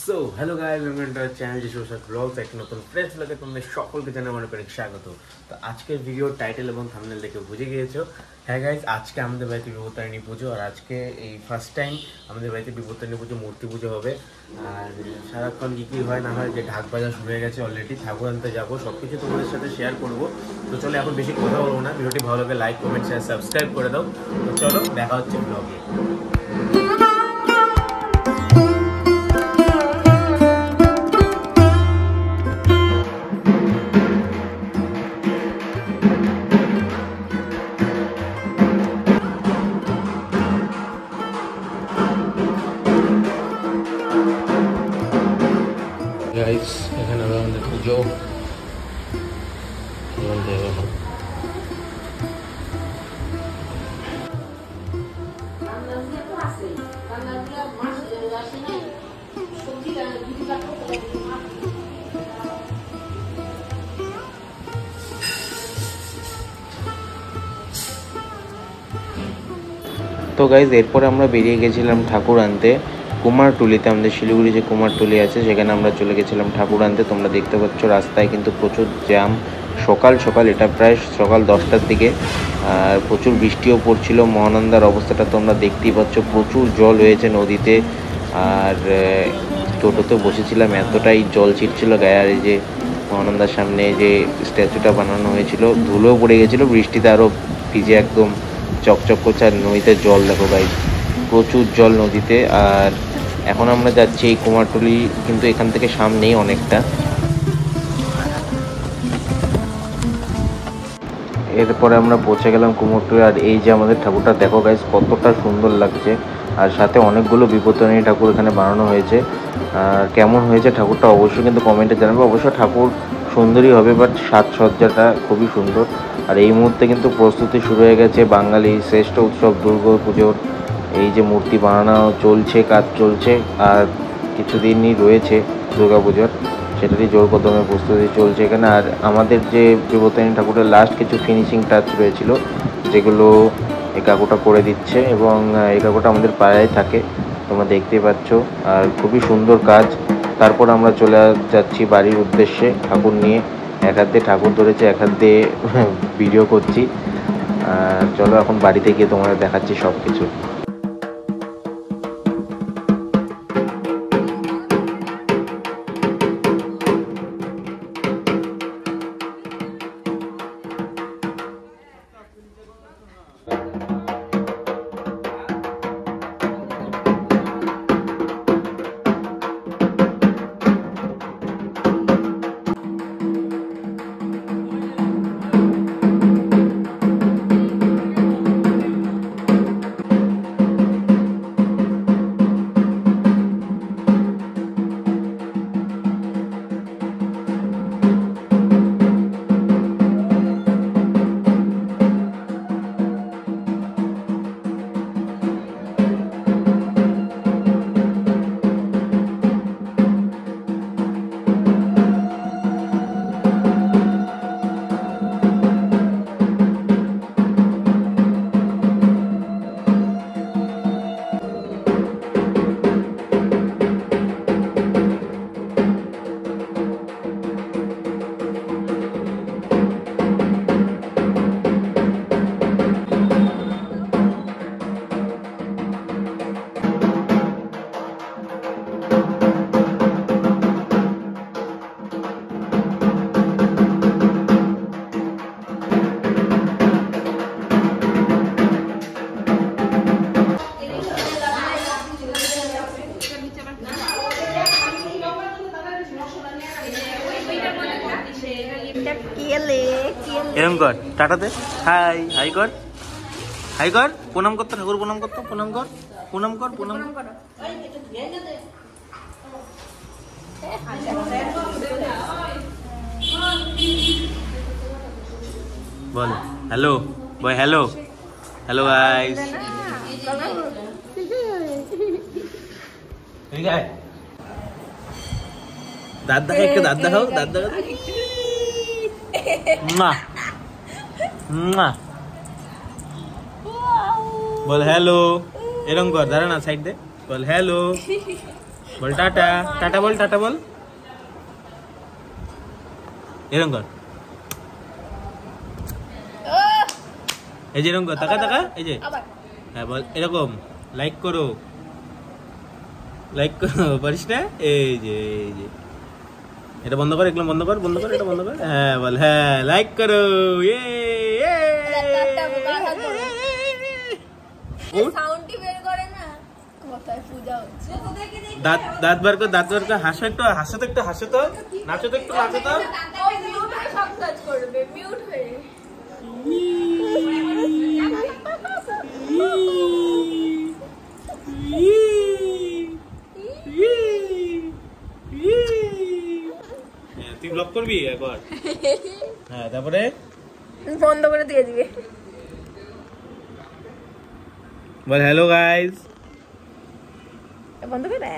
So hello guys, welcome to our channel জিসুসার blogs. একটা নতুন ফ্রেশ ব্লগে তোমাদের সকলকে জানাই অনেক অনেক স্বাগত। তো আজকের ভিডিও টাইটেল এবং থাম্বনেল দেখে বুঝে গিয়েছো। হ্যাঁ গাইস, আজকে আমাদের বাড়িতে বিপত্তারিণী পুজো, আর আজকে এই ফার্স্ট টাইম আমাদের বাড়িতে বিপত্তারিণী পুজো মূর্তি পুজো হবে। আর সারাক্ষণ কী হয় না হয়, যে ঢাক বাজা শুরু হয়ে গেছে অলরেডি, ঠাকুর আনতে যাবো, সব কিছু তোমাদের সাথে শেয়ার করবো। তো চলো এখন বেশি কথা বলবো না, ভিডিওটি ভালো লাগে লাইক কমেন্ট শেয়ার সাবস্ক্রাইব করে দাও। তো চলো দেখা হচ্ছে ব্লগে। গাইস, এখানে হবে আমাদের পুজো। তো গাইজ, এরপরে আমরা বেরিয়ে গেছিলাম ঠাকুর আনতে কুমারটুলিতে। আমাদের শিলিগুড়ি যে কুমারটুলি আছে সেখানে আমরা চলে গেছিলাম ঠাকুর আনতে। তোমরা দেখতে পাচ্ছ রাস্তায় কিন্তু প্রচুর জ্যাম। সকাল সকাল, এটা প্রায় সকাল 10টার দিকে, আর প্রচুর বৃষ্টিও পড়ছিল। মহানন্দার অবস্থাটা তোমরা দেখতেই পাচ্ছ, প্রচুর জল হয়েছে নদীতে। আর টোটোতে বসেছিলাম, এতটাই জল ছিটছিল গায়ে। আর এই যে মহানন্দার সামনে যে স্ট্যাচুটা বানানো হয়েছিল, ধুলোও পড়ে গেছিলো, বৃষ্টিতে আরও ভিজে একদম চকচক করছে। আর নদীতে জল দেখো গাইস, প্রচুর জল নদীতে। আর এখন আমরা যাচ্ছি এই কুমারটুলি, কিন্তু এখান থেকে সামনেই অনেকটা। এরপরে আমরা পৌঁছে গেলাম কুমারটুলি। আর এই যে আমাদের ঠাকুরটা দেখো গাইস, কতটা সুন্দর লাগছে। আর সাথে অনেকগুলো বিপত্তারিণী ঠাকুর এখানে বানানো হয়েছে। আর কেমন হয়েছে ঠাকুরটা অবশ্যই কিন্তু কমেন্টে জানাবে। অবশ্য ঠাকুর সুন্দরই হবে, বাট সাজসজ্জাটা খুবই সুন্দর। আর এই মুহূর্তে কিন্তু প্রস্তুতি শুরু হয়ে গেছে বাঙালি শ্রেষ্ঠ উৎসব দুর্গা পুজোর। এই যে মূর্তি বানানো চলছে, কাজ চলছে, আর কিছুদিনই রয়েছে দুর্গা পুজোর, সেটারই জোর কদমে প্রস্তুতি চলছে এখানে। আর আমাদের যে বিপত্তারিণী ঠাকুরের লাস্ট কিছু ফিনিশিং টাচ রয়েছিল, যেগুলো এই কাকুটা করে দিচ্ছে। এবং এই কাকুটা আমাদের পাড়ায় থাকে, তোমরা দেখতেই পাচ্ছ। আর খুবই সুন্দর কাজ। তারপর আমরা চলে যাচ্ছি বাড়ির উদ্দেশ্যে ঠাকুর নিয়ে। এক হাত দিয়ে ঠাকুর ধরেছে, এক হাত দিয়ে ভিডিও করছি। চলো এখন বাড়িতে গিয়ে তোমাদের দেখাচ্ছি সব কিছু। এরম কর, টাটাতে হাই হাই কর, হাই কর, প্রণাম করতে, ঠাকুর প্রণাম করতো, প্রণাম কর, প্রণাম কর, প্রণাম কর। বল hello, boy hello, hello guys. ঠিক আছে, দাঁত দেখাও, একটু দাঁত দেখাও, দাঁত দেখাও। बोल हेलो एरम कर दाঁড়া না সাইড दे बोल हेलो বল টাটা, টাটা বল, টাটা বল, এরকম কর, এই যে এরকম কর, টাকা টাকা, এই যে হ্যাঁ বল এরকম, লাইক করো, লাইক করো, পারিস না, এই যে এটা বন্ধ কর, এগুলো বন্ধ কর, বন্ধ কর, এটা বন্ধ কর, হ্যাঁ বল, হ্যাঁ লাইক করো, দাঁত দাঁত বার কর, দাঁত বার কর, হাসো একটু, হাসো তো একটু, হাসো তো, নাচো তো একটু, নাচো তো, তুই ব্লক করবি একবার, হ্যাঁ তারপরে বন্ধ করে দিয়ে দিবে, বল হ্যালো গাইস, বন্ধ করে,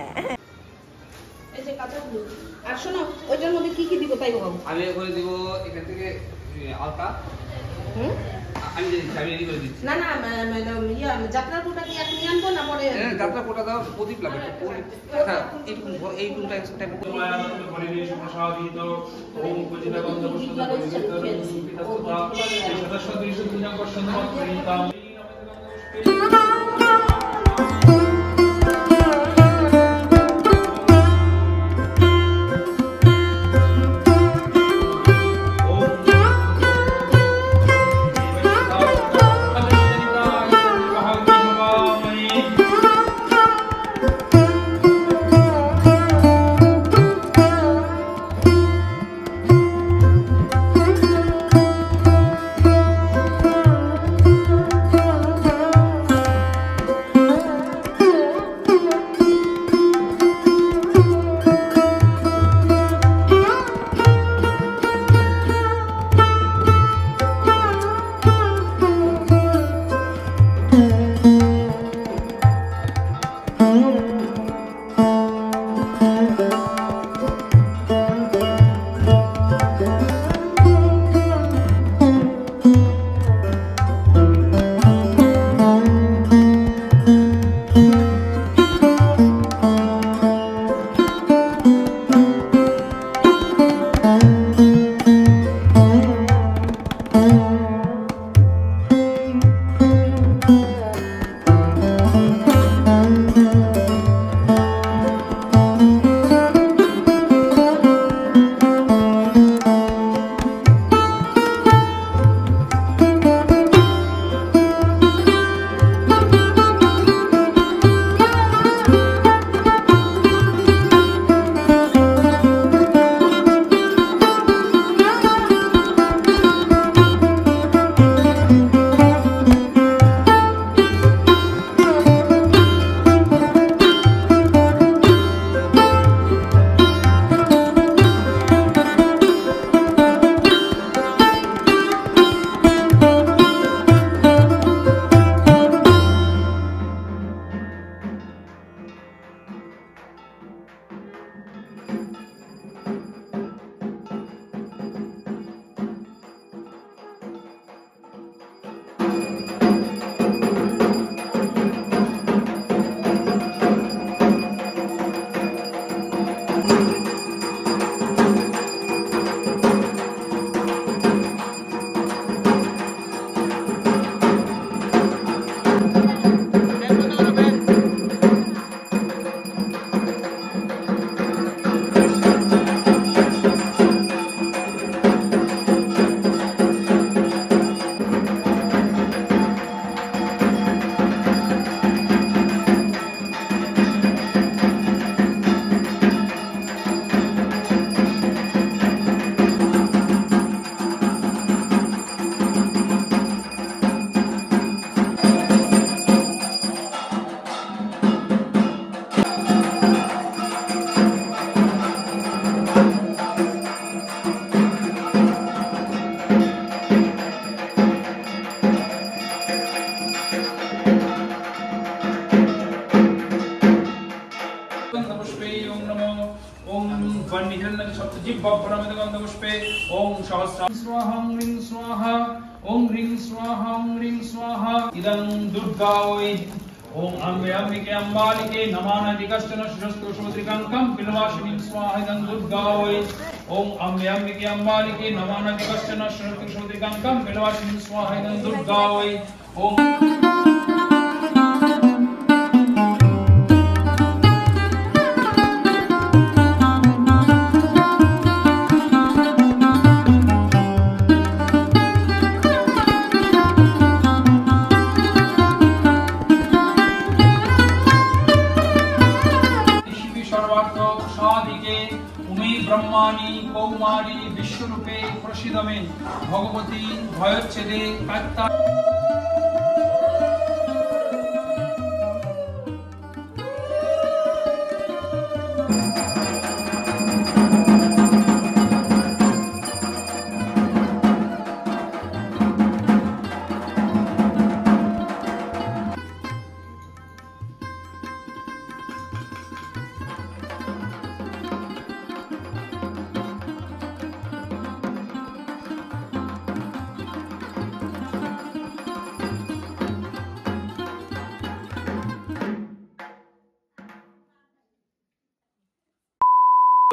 এই যে কাঁচাগুলো। আর শোনো ওইটার মধ্যে কি কি দিব তাই বলো। আমি করে দিব এখান থেকে আলতা। আমি রেডি করে দিচ্ছি। না না ম্যাডাম যাত্রার কোটা কি এখন আনবো না পরে? হ্যাঁ যাত্রা কোটা দাও, প্রদীপ লাগে, আচ্ছা এই কোনটা টাইপ করে পরিবেশ প্রসাদিত ওম পজিতা বন্ধবসত পরিবেশিত পিতাস্ততা সদস্য দুইশো পূজা করছেন মাতৃতা। पुष्पे ओम सहस्र स्वाहा ह्रीं स्वाहा ओम ह्रीं स्वाहा इदं दुर्गा ओम अम्बिके अम्बालिके नमानादि कश्चन श्रस्तु श्रोत्रिकांकं पिलवाशिनीं स्वाहा इदं दुर्गा वै ओम अम्बिके अम्बालिके नमानादि कश्चन श्रस्तु श्रोत्रिकांकं पिलवाशिनीं स्वाहा इदं दुर्गा वै ओम ब्रह्माणी कौमारी विश्वरूपे प्रसिदमे भगवती भयोच्छेदे कात्ता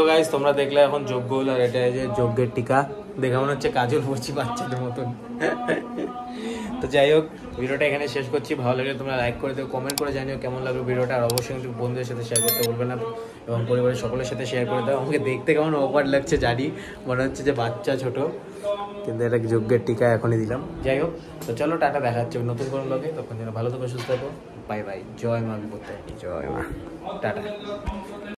তো গাইস তোমরা দেখলে এখন যজ্ঞ হলো আর এটা যে যজ্ঞের টিকা দেখা মনে হচ্ছে কাজল পড়ছি বাচ্চাদের মতন। তো যাই হোক ভিডিওটা এখানে শেষ করছি। ভালো লাগলে তোমরা লাইক করে দিও, কমেন্ট করে জানিও কেমন লাগলো ভিডিওটা, আর অবশ্যই কিন্তু বন্ধুদের সাথে শেয়ার করতে বলবে না এবং পরিবারের সকলের সাথে শেয়ার করে দাও। আমাকে দেখতে কেমন অবাক লাগছে জানি, মনে হচ্ছে যে বাচ্চা ছোট, কিন্তু এটা যজ্ঞের টিকা এখনই দিলাম। যাই হোক তো চলো টাটা, দেখা যাচ্ছে নতুন কোনো ব্লগে, তখন যেন ভালো থাকো সুস্থ থাকো, বাই বাই, জয় মা বিপত্তারিণী, জয় মা, টাটা।